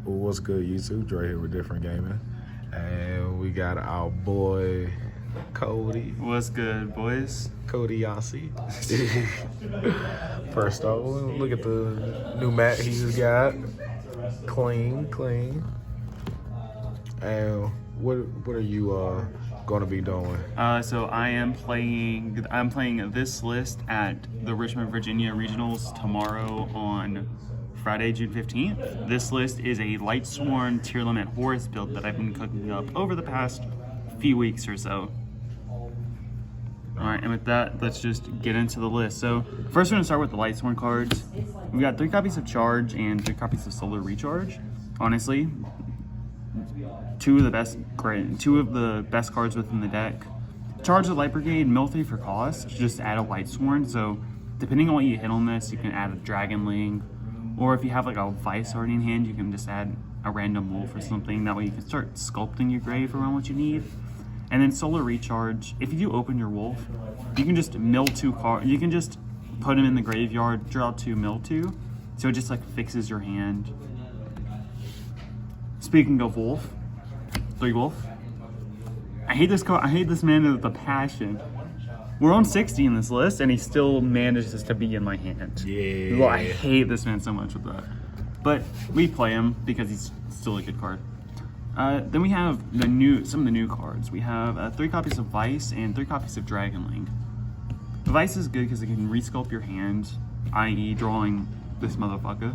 What's good, YouTube? Dre here with Different Gaming. And we got our boy, Cody. What's good, boys? Cody Yossi. First off, look at the new mat he just got. Clean. And what are you going to be doing? So I'm playing this list at the Richmond, Virginia Regionals tomorrow on Friday, June 15th. This list is a Lightsworn tier limit Horus build that I've been cooking up over the past few weeks or so. Alright, and with that, let's just get into the list. So, first we're going to start with the Lightsworn cards. We've got 3 copies of Charge and 3 copies of Solar Recharge. Honestly, two of the best cards within the deck. Charge the Light Brigade, mill 3 for cost, just add a Lightsworn. So, depending on what you hit on this, you can add a Dragonling, or if you have like a Vice already in hand, you can just add a random wolf or something. That way you can start sculpting your grave around what you need. And then Solar Recharge, if you do open your wolf, you can just mill 2 cards. You can just put them in the graveyard, draw 2, mill 2. So it just like fixes your hand. Speaking of wolf, 3 wolf. I hate this card. I hate this man with a passion. We're on 60 in this list, and he still manages to be in my hand. Yeah. Well, I hate this man so much with that. But we play him because he's still a good card. Then we have some of the new cards. We have 3 copies of Vice and 3 copies of Dragonling. Vice is good because it can resculpt your hand, i.e., drawing this motherfucker.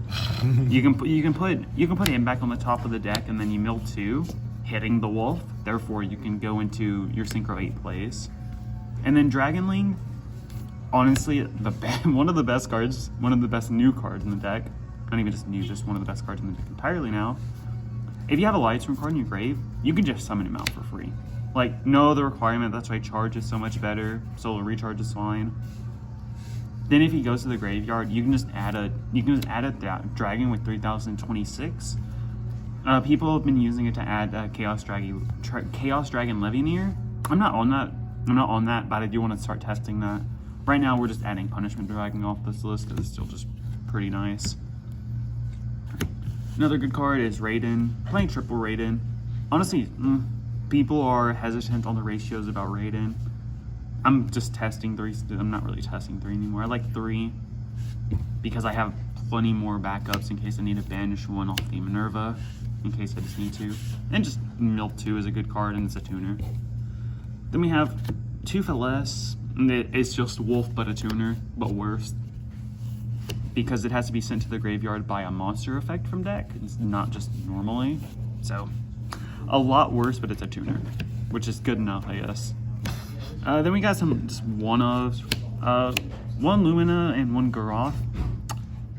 you can put him back on the top of the deck, and then you mill 2, hitting the wolf. Therefore, you can go into your Synchro 8 plays. And then Dragonling, honestly, one of the best cards, one of the best new cards in the deck. Not even just new, just one of the best cards in the deck entirely now. If you have a Lightsworn card in your grave, you can just summon him out for free. Like, no other requirement. That's why Charge is so much better. Solar Recharge is fine. Then if he goes to the graveyard, you can just add a dragon with 3026. People have been using it to add Chaos Dragon Legionnaire. I'm not on that, but I do want to start testing that. Right now, we're just adding Punishment Dragon off this list because it's still just pretty nice. Another good card is Raiden. Playing triple Raiden. Honestly, people are hesitant on the ratios about Raiden. I'm just testing 3. I'm not really testing 3 anymore. I like 3 because I have plenty more backups in case I need to banish one off the Minerva, in case I just need to. And just mill 2 is a good card, and it's a tuner. Then we have 2 for less. It's just Wolf but a tuner, but worse. Because it has to be sent to the graveyard by a monster effect from deck. It's not just normally. So, a lot worse, but it's a tuner, which is good enough, I guess. Then we got some just one-ofs. 1 Lumina and 1 Garoth.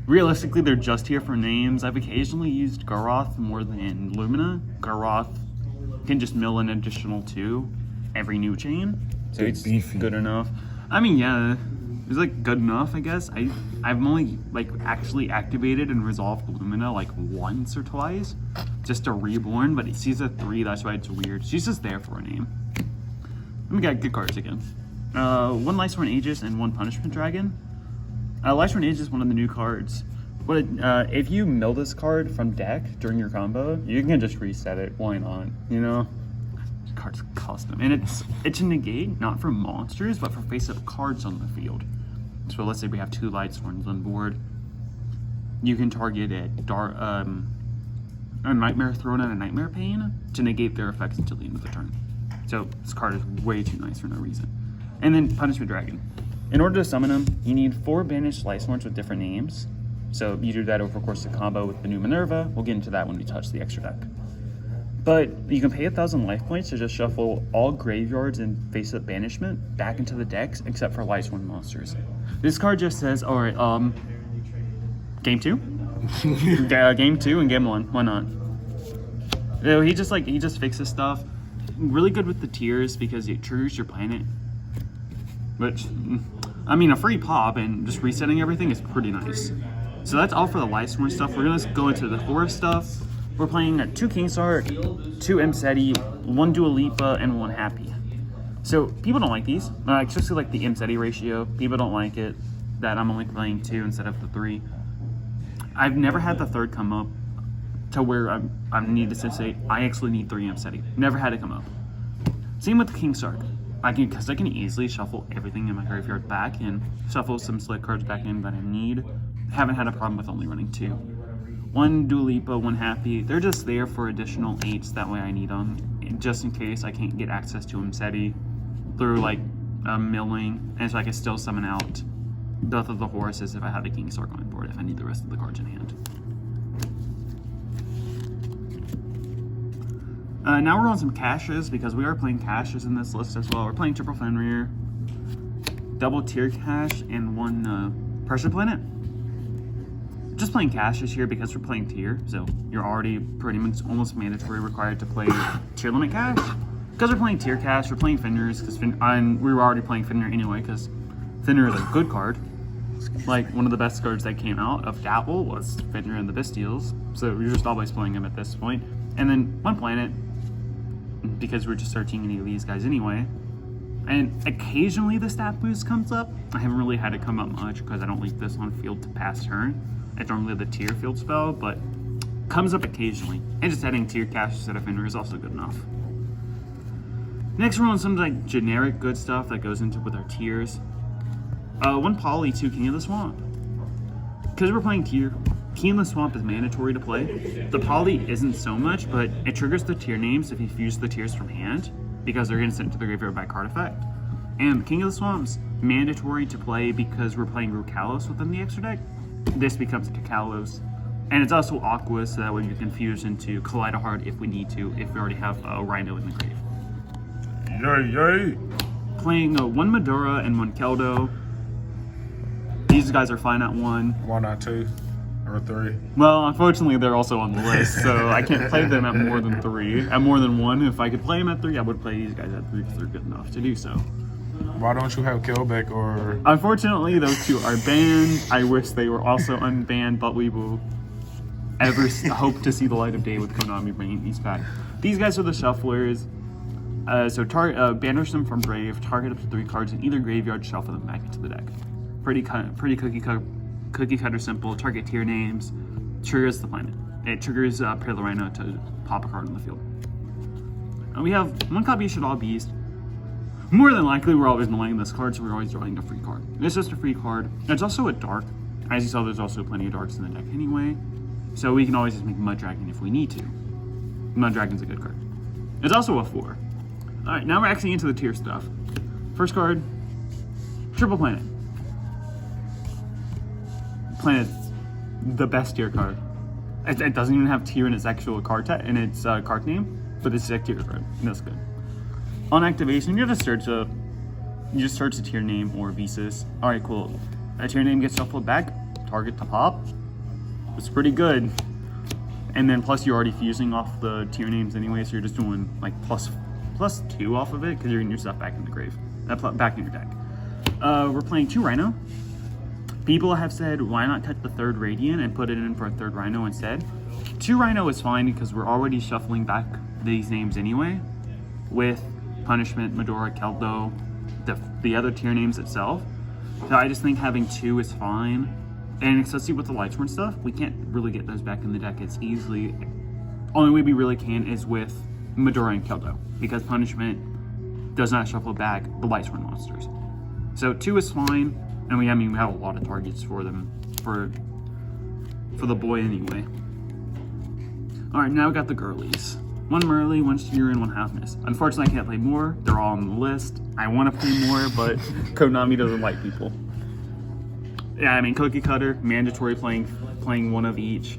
Realistically, they're just here for names. I've occasionally used Garoth more than Lumina. Garoth can just mill an additional 2 every new chain. So it's beefy. Good enough. I mean, yeah. It's like good enough, I guess. I've only like actually activated and resolved Lumina like once or twice, just a reborn. But she's a 3, that's why it's weird. She's just there for a name. And we got good cards again. 1 Lightsworn Aegis and 1 Punishment Dragon. Lightsworn Aegis is one of the new cards. But if you mill this card from deck during your combo, you can just reset it. Why not? You know. Card's custom, and it's a negate not for monsters but for face-up cards on the field. So let's say we have 2 Lightsworns on board. You can target a Nightmare Throne and a Nightmare Pain to negate their effects until the end of the turn. So this card is way too nice for no reason. And then Punishment Dragon. In order to summon them, you need 4 banished Lightsworns with different names. So you do that over the course of the combo with the new Minerva. We'll get into that when we touch the extra deck. But you can pay 1,000 life points to just shuffle all graveyards and face-up banishment back into the decks except for Lightsworn monsters. This card just says, all right, game 2? Game 2 and game 1. Why not? You know, he just fixes stuff. Really good with the tiers because it triggers your planet. Which, I mean, a free pop and just resetting everything is pretty nice. So that's all for the Lightsworn stuff. We're gonna go into the Horus stuff. We're playing 2 Kinks Art, 2 Mseti, 1 Dua Lipa, and 1 Happy. So people don't like these, especially like the Mseti ratio. People don't like it that I'm only playing 2 instead of the 3. I've never had the 3rd come up to where I need to say I actually need 3 Amsetti. Never had it come up. Same with the King Sark. Because I can easily shuffle everything in my graveyard back and shuffle some select cards back in that I need. Haven't had a problem with only running 2. 1 Dua Lipa, 1 Happy. They're just there for additional 8s, that way I need them. Just in case I can't get access to Amsetti through like milling, and so I can still summon out both of the horses if I have a King Sark on board, if I need the rest of the cards in hand. Now we're on some caches, because we are playing caches in this list as well. We're playing triple Fenrir, double tier cache, and 1 pressure planet. Just playing caches here because we're playing tier, so you're already pretty much almost mandatory required to play tier limit cache. Because we're playing tier cache, we're playing Fenrirs, because we were already playing Fenrir anyway, because Fenrir is a good card. Like, one of the best cards that came out of Dapple was Fenrir and the Bestials, so you're just always playing him at this point. And then 1 planet, because we're just searching any of these guys anyway. And occasionally the stat boost comes up. I haven't really had it come up much because I don't leave this on field to pass turn. It's normally the tier field spell, but comes up occasionally. And just adding tier cache instead of Fenrir is also good enough. Next we're on some like generic good stuff that goes into with our tiers. 1 Poly, 2 King of the Swamp. Because we're playing tier, King of the Swamp is mandatory to play. The Poly isn't so much, but it triggers the tier names if you fuse the tiers from hand, because they're getting sent to the graveyard by card effect. And King of the Swamp's mandatory to play because we're playing Rukalos within the extra deck. This becomes Kakalos. And it's also Aqua, so that way you can fuse into Kaleidoheart if we need to, if we already have a Rhino in the grave. Yay, yay! Playing 1 Medora and 1 Keldo. These guys are fine at 1. Why not 2 or 3? Well, unfortunately, they're also on the list, so I can't play them at more than 3. At more than 1, if I could play them at 3, I would play these guys at 3 because they're good enough to do so. Why don't you have Kelbeck or... Unfortunately, those 2 are banned. I wish they were also unbanned, but we will ever hope to see the light of day with Konami bringing these back. These guys are the shufflers. Banish them from Brave, target up to 3 cards in either graveyard, shuffle them back into the deck. Pretty cookie cutter simple. Target tier names, triggers the planet. It triggers Pale Rhino to pop a card on the field. We have 1 copy of Shadal Beast. More than likely, we're always milling this card, so we're always drawing a free card. It's just a free card. It's also a dark. As you saw, there's also plenty of darks in the deck anyway, so we can always just make Mud Dragon if we need to. Mud Dragon's a good card. It's also a 4. Alright, now we're actually into the tier stuff. First card, Triple Planet. Planet's the best tier card. It doesn't even have tier in its actual card card name, but it's a tier card. That's good. On activation, you just search a tier name or Visas. Alright, cool. A tier name gets shuffled back, target to pop. It's pretty good. And then plus you're already fusing off the tier names anyway, so you're just doing like plus 2 off of it because you're getting your stuff back in the grave, back in your deck. We're playing 2 Rhino. People have said, why not cut the 3rd Radiant and put it in for a 3rd Rhino instead? 2 Rhino is fine because we're already shuffling back these names anyway, with Punishment, Medora, Keldo, the other tier names itself. So I just think having 2 is fine. And especially with the Lightsworn stuff, we can't really get those back in the deck as easily. Only way we really can is with Medora and Keldo, because Punishment does not shuffle back the Lightsworn monsters. So 2 is fine, and we have a lot of targets for them, for the boy anyway. Alright, now we got the girlies. 1 Merly, 1 Sheer, and 1 Halfness. Unfortunately, I can't play more. They're all on the list. I want to play more, but Konami doesn't like people. Yeah, I mean, Cookie Cutter, mandatory playing 1 of each.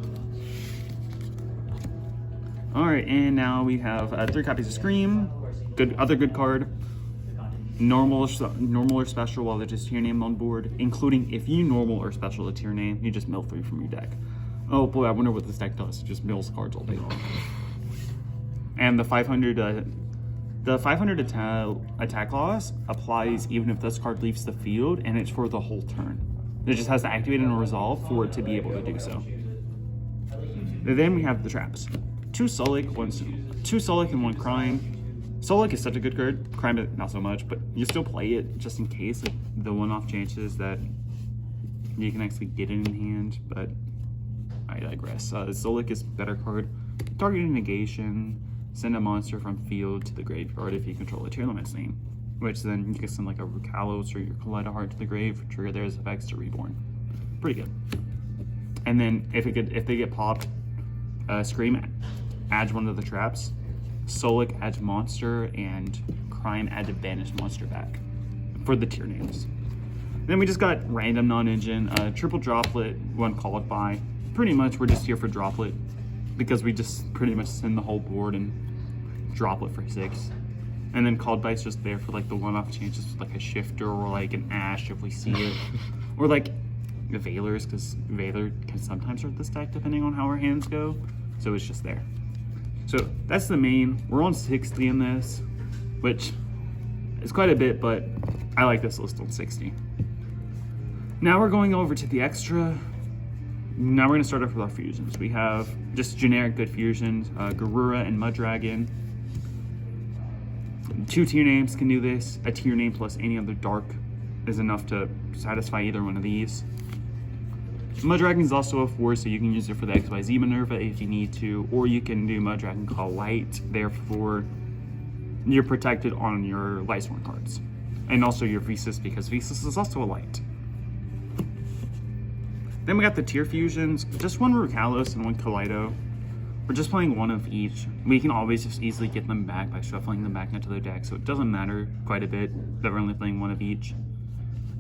Alright, and now we have 3 copies of Scream. Other good card. Normal or special while there's just tier name on board, including if you normal or special a tier name, you just mill 3 from your deck. Oh boy, I wonder what this deck does. It just mills cards all day long. And the 500 attack loss applies even if this card leaves the field, and it's for the whole turn. It just has to activate and resolve for it to be able to do so. Then we have the traps. 2 Sulik, 2 Sulik and 1 Crime. Sulik is such a good card. Crime not so much, but you still play it just in case, like the one-off chances that you can actually get it in hand. But I digress. Zolik is better card. Targeting negation, send a monster from field to the graveyard if you control a tier limit's name, which then you can send like a Rukalos or your Kaleido Heart to the grave, trigger theirs effects to reborn. Pretty good. And then if they get popped, Scream adds one of the traps, Solik adds monster, and Crime adds a banished monster back for the tier names. Then we just got random non-engine, triple droplet, one called by. Pretty much we're just here for droplet because we just pretty much send the whole board and droplet for 6. And then called by is just there for like the one-off chances with like a shifter or like an ash if we see it. Or like the Veilers, because Veiler can sometimes hurt this deck depending on how our hands go. So it's just there. So that's the main. We're on 60 in this, which is quite a bit, but I like this list on 60. Now we're going over to the extra. Now we're going to start off with our fusions. We have just generic good fusions, Garura and Mudragon. 2 tier names can do this. A tier name plus any other dark is enough to satisfy either one of these. Mudragon is also a 4, so you can use it for the XYZ Minerva if you need to, or you can do Mudragon Call Light, therefore you're protected on your Lightsworn cards. And also your Visas, because Visas is also a light. Then we got the tier fusions, just one Rukalos and one Kaleido. We're just playing one of each. We can always just easily get them back by shuffling them back into their deck, so it doesn't matter quite a bit that we're only playing one of each.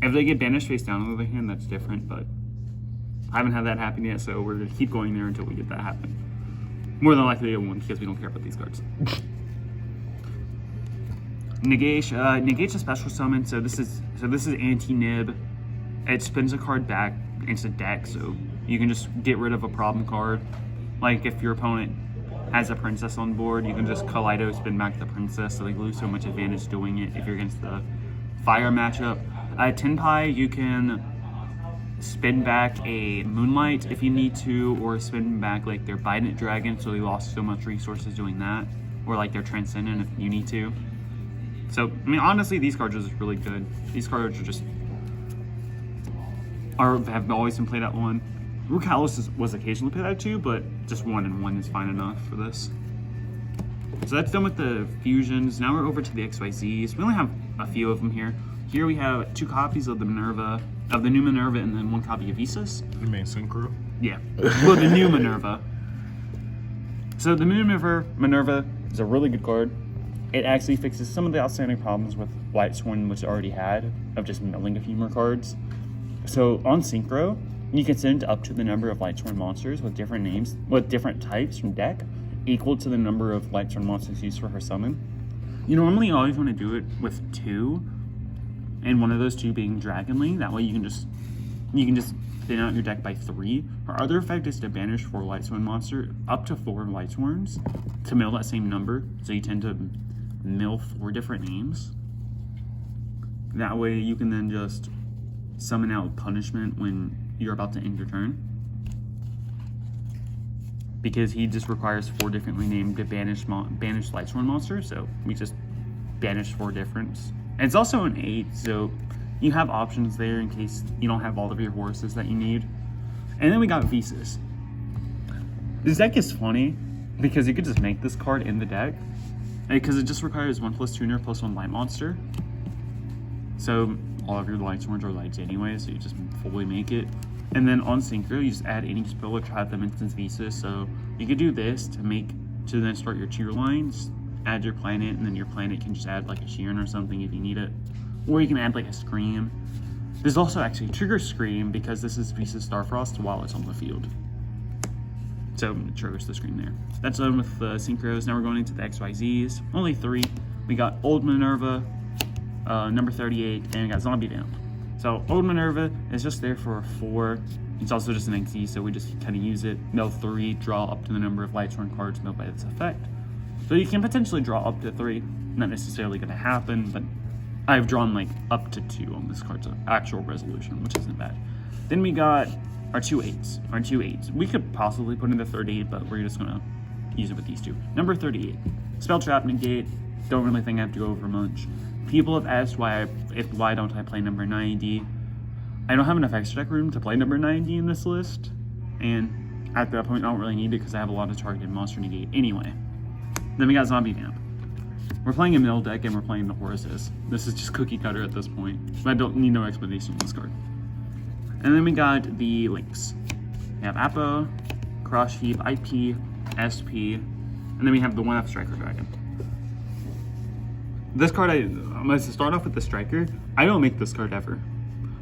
If they get banished face down on the other hand, that's different, but I haven't had that happen yet, so we're going to keep going there until we get that happen. More than likely it won't, because we don't care about these cards. Negate's a special summon, so this is anti-nib. It spins a card back into deck, so you can just get rid of a problem card. Like if your opponent has a princess on board, you can just Kaleido spin back the princess, so they lose so much advantage doing it if you're against the fire matchup. Tenpai, you can spin back a Moonlight if you need to, or spin back like their Bident Dragon, so they lost so much resources doing that, or like their Transcendent if you need to. So, I mean, honestly, these cards are just really good. These cards are just have always been played at 1. Rukalos was occasionally played at 2, but just 1 and 1 is fine enough for this. So that's done with the fusions. Now we're over to the XYZs. We only have a few of them here. Here we have 2 copies of the Minerva, of the new Minerva, and then 1 copy of Visas. You mean Synchro? Yeah. Well, the new Minerva. So the new Minerva is a really good card. It actually fixes some of the outstanding problems with Lightsworn, which it already had, of just milling a few more cards. So on Synchro, you can send up to the number of Lightsworn monsters with different names, with different types from deck, equal to the number of Lightsworn monsters used for her summon. You normally always want to do it with 2, and one of those 2 being Dragonly. That way you can just thin out your deck by 3. Her other effect is to banish 4 Lightsworn monster, up to 4 Lightsworns, to mill that same number. So you tend to mill 4 different names. That way you can then just summon out punishment when you're about to end your turn. Because he just requires 4 differently named to banish Lightsworn monsters, so we just banish 4 different. And it's also an 8, so you have options there in case you don't have all of your horses that you need. And then we got Visas. This deck is funny because you could just make this card in the deck, because it just requires 1+ tuner plus 1 light monster. So all of your Lightsworns are lights anyway, so you just fully make it. And then on Synchro, you just add any spell or trap them instance Visas. So you could do this to then start your tier lines, add your planet, and then your planet can just add like a Sheeran or something if you need it. Or you can add like a Scream. There's also actually trigger Scream because this is Visas Starfrost while it's on the field. So it triggers the Scream there. That's done with the Synchros. Now we're going into the XYZs. Only 3. We got Old Minerva, number 38, and we got Zombie Vamp. So Old Minerva is just there for a 4. It's also just an XZ, so we just kind of use it. Mill 3, draw up to the number of Lightsworn cards milled by this effect. So you can potentially draw up to 3. Not necessarily going to happen, but I've drawn like up to 2 on this card's actual resolution, which isn't bad. Then we got our 2 8s. We could possibly put in the third 8, but we're just going to use it with these 2. Number 38, Spell Trap Negate. Don't really think I have to go over much. People have asked why don't I play number 90. I don't have enough extra deck room to play number 90 in this list, and at that point, I don't really need it because I have a lot of targeted monster negate anyway. Then we got Zombie Vamp. We're playing a mill deck and we're playing the horses. This is just cookie cutter at this point. I don't need no explanation on this card. And then we got the links. We have Apo, Cross Heap, IP, SP, and then we have the 1F Striker Dragon. This card, I'm going to start off with the Striker. I don't make this card ever.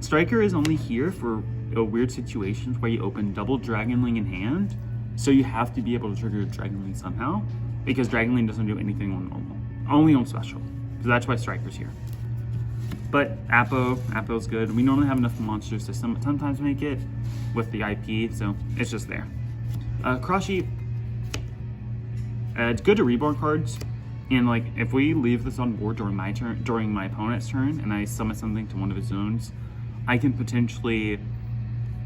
Striker is only here for weird situations where you open double Dragonling in hand, so you have to be able to trigger Dragonling somehow, because Dragonling doesn't do anything on normal, only on special. So that's why Striker's here. But Apo's good. We normally have enough monsters to sometimes make it with the IP, so it's just there. Cross Sheep, it's good to reborn cards. And like, if we leave this on board during my opponent's turn, and I summon something to one of his zones, I can potentially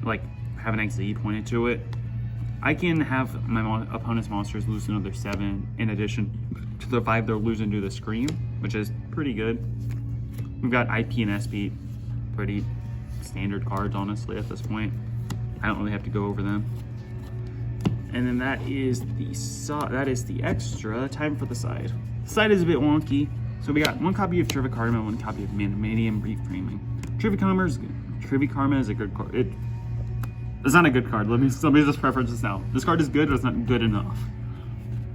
like have an XZ pointed to it. I can have my opponent's monsters lose another 7 in addition to the 5 they're losing to the Scream, which is pretty good. We've got IP and SP, pretty standard cards honestly at this point. I don't really have to go over them. And then that is the extra. Time for the side. The side is a bit wonky. So we got 1 copy of Trivia Karma, 1 copy of Medium Reframing. Trivia Karma is good. Trivia Karma is a good card. It's not a good card. Let me just preference this now. This card is good, but it's not good enough.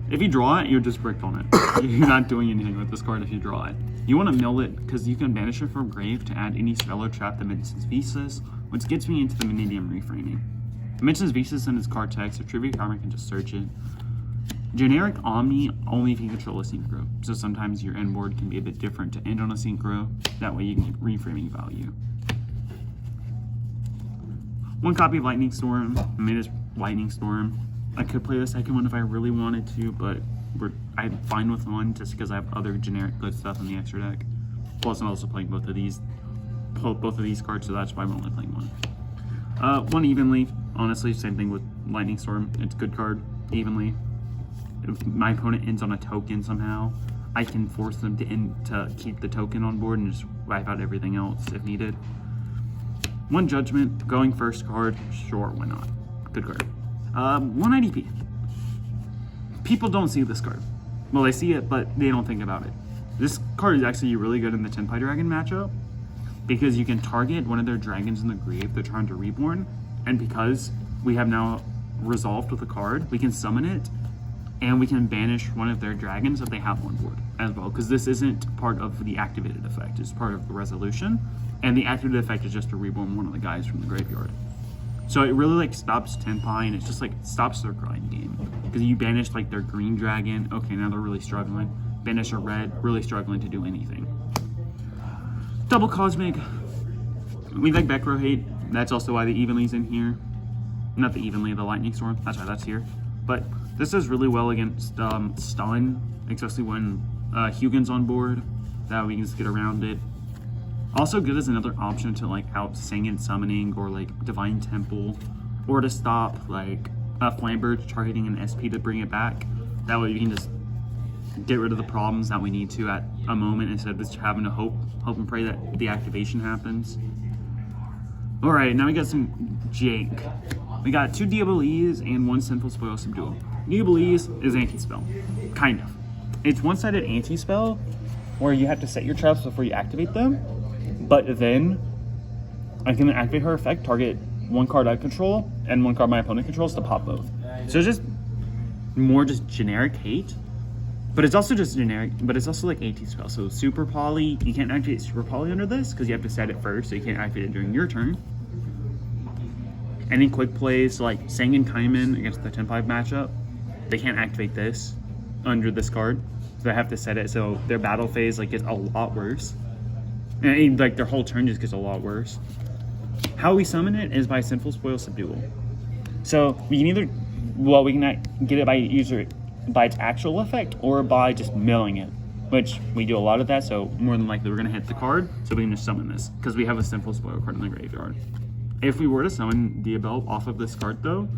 If you draw it, you're just bricked on it. You're not doing anything with this card if you draw it. You want to mill it because you can banish it from grave to add any spell or trap that mentions Visas, which gets me into the Medium Reframing. It mentions Visas in its card text, so Trivia Karma can just search it. Generic Omni only if you control a synchro, so sometimes your end board can be a bit different to end on a synchro. That way you can get reframing value. 1 copy of Lightning Storm. I made this Lightning Storm. I could play the second one if I really wanted to, but I'm fine with 1 just because I have other generic good stuff in the extra deck. Plus, I'm also playing both of these cards, so that's why I'm only playing 1. 1 Evenly. Honestly, same thing with Lightning Storm. It's a good card, evenly. If my opponent ends on a token somehow, I can force them to keep the token on board and just wipe out everything else if needed. 1 Judgment, going first card, sure, why not? Good card. 1 IDP. People don't see this card. Well, they see it, but they don't think about it. This card is actually really good in the Tenpais Dragon matchup because you can target one of their dragons in the grave they're trying to reborn, and because we have now resolved with the card, we can summon it, and we can banish one of their dragons if they have on board as well, because this isn't part of the activated effect, it's part of the resolution, and the activated effect is just to reborn one of the guys from the graveyard. So it really like stops Tenpais, and it's just like stops their grind game, because you banish like their green dragon, okay, now they're really struggling. Banish a red, really struggling to do anything. Double Cosmic. We like back row hate. That's also why the Evenly's in here. Not the Evenly, the Lightning Storm. That's why that's here. But this does really well against stun, especially when Hugin's on board. That way we can just get around it. Also good as another option to like out Singing Summoning or like Divine Temple, or to stop like Flambird targeting an SP to bring it back. That way you can just get rid of the problems that we need to at a moment instead of just having to hope and pray that the activation happens. Alright, now we got some jank. We got 2 Diabolese and 1 Sinful Spoil Subdual. Diabolese is anti-spell. Kind of. It's one-sided anti-spell where you have to set your traps before you activate them, but then I can activate her effect, target 1 card I control and 1 card my opponent controls to pop both. So it's just more just generic hate, but it's also just generic, but it's also like anti-spell. So Super Poly, you can't activate Super Poly under this because you have to set it first, so you can't activate it during your turn. Any quick plays like Sangan Kaiman against the Tenpais matchup, they can't activate this under this card, so they have to set it, so their battle phase like gets a lot worse, and like their whole turn just gets a lot worse. How we summon it is by Sinful Spoil Subdual. So we can either, well, we can get it by its actual effect or by just milling it, which we do a lot of that, so more than likely we're going to hit the card, so we can just summon this because we have a Sinful Spoil card in the graveyard. If we were to summon Diabel off of this card though,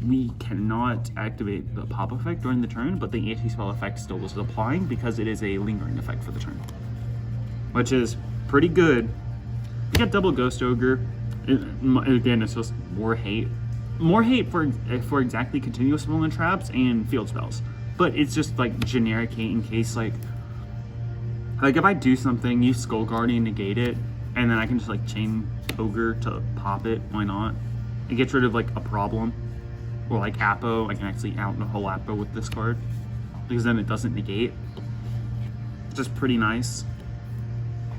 we cannot activate the pop effect during the turn, but the anti-spell effect still is applying because it is a lingering effect for the turn, which is pretty good. We got double Ghost Ogre. Again, it's just more hate. more hate for exactly continuous summon traps and field spells, but it's just like generic hate in case like if I do something, use Skull Guardian, negate it, and then I can just like chain Ogre to pop it. Why not? It gets rid of like a problem, or like Apo. I can actually out the whole Apo with this card because then it doesn't negate. Just pretty nice.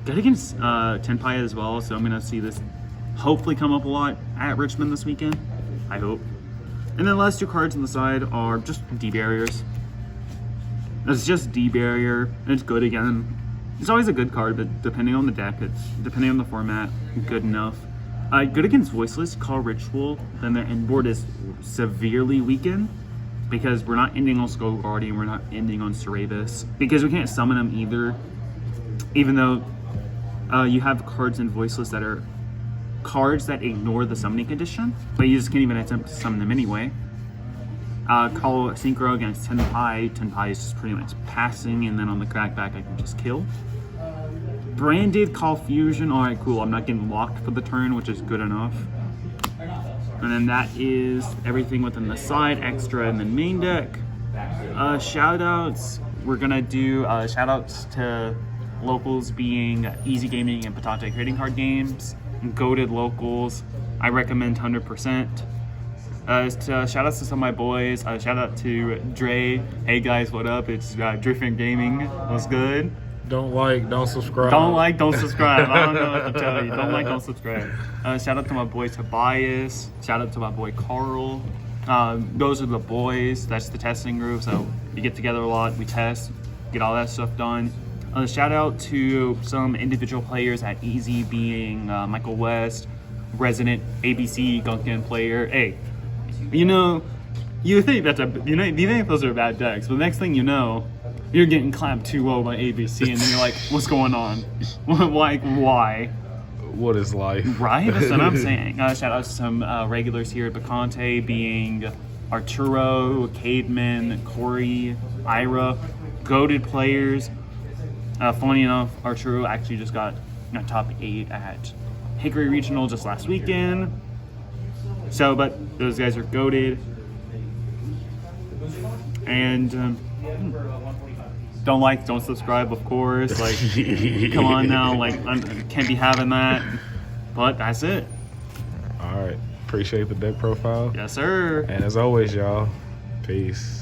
Good against Tenpais as well, so I'm gonna see this hopefully come up a lot at Richmond this weekend. I hope. And then the last two cards on the side are just D barriers. It's just D barrier, and it's good again. It's always a good card, but depending on the deck, it's depending on the format, good enough. Good against voiceless, call ritual, then their end board is severely weakened because we're not ending on Skull Guardian, we're not ending on Cerebus, because we can't summon them either, even though you have cards in voiceless that are cards that ignore the summoning condition, but you just can't even attempt to summon them anyway. Call Synchro against Tenpai. Tenpai is just pretty much passing, and then on the crackback I can just kill. Branded, call Fusion. Alright, cool. I'm not getting locked for the turn, which is good enough. And then that is everything within the side, extra, and then main deck. Shoutouts. We're gonna do shoutouts to locals being Easy Gaming and Patate Trading Card Games. Goated locals. I recommend 100%. Shout outs to some of my boys. Shout out to Dre. Hey guys, what up? It's Driftman Gaming. What's good? Don't like, don't subscribe. Don't like, don't subscribe. I don't know what to tell you. Don't like, don't subscribe. Shout out to my boy Tobias. Shout out to my boy Carl. Those are the boys. That's the testing group. So we get together a lot. We test, get all that stuff done. Shout out to some individual players at Easy, being Michael West, resident ABC Gunkin player. Hey, you know, you think that's you think those are bad decks, but the next thing you know, you're getting clapped 2-0 by ABC, and then you're like, what's going on? Like, why? What is life? Right? That's what I'm saying. Shout out to some regulars here at Bacante, being Arturo, Cademan, Corey, Ira, goated players. Funny enough, Arturo actually just got top 8 at Hickory Regional just last weekend. So, but those guys are goated. And don't like, don't subscribe, of course. Like, come on now, like, I can't be having that. But that's it. All right. Appreciate the deck profile. Yes, sir. And as always, y'all, peace.